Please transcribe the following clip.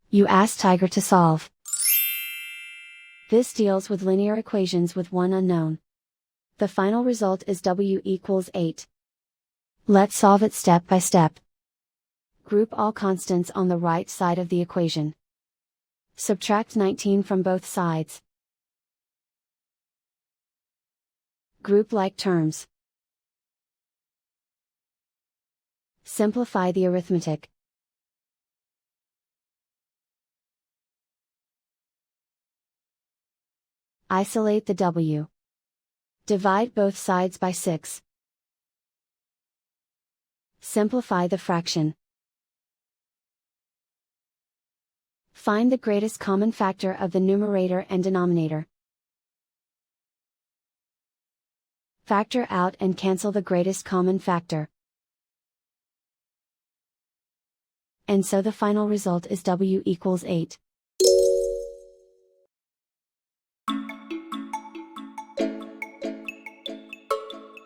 You ask Tiger to solve. This deals with linear equations with one unknown. The final result is w equals 8. Let's solve it step by step. Group all constants on the right side of the equation. Subtract 19 from both sides. Group like terms. Simplify the arithmetic. Isolate the w. Divide both sides by 6. Simplify the fraction. Find the greatest common factor of the numerator and denominator. Factor out and cancel the greatest common factor. And so the final result is w equals 8.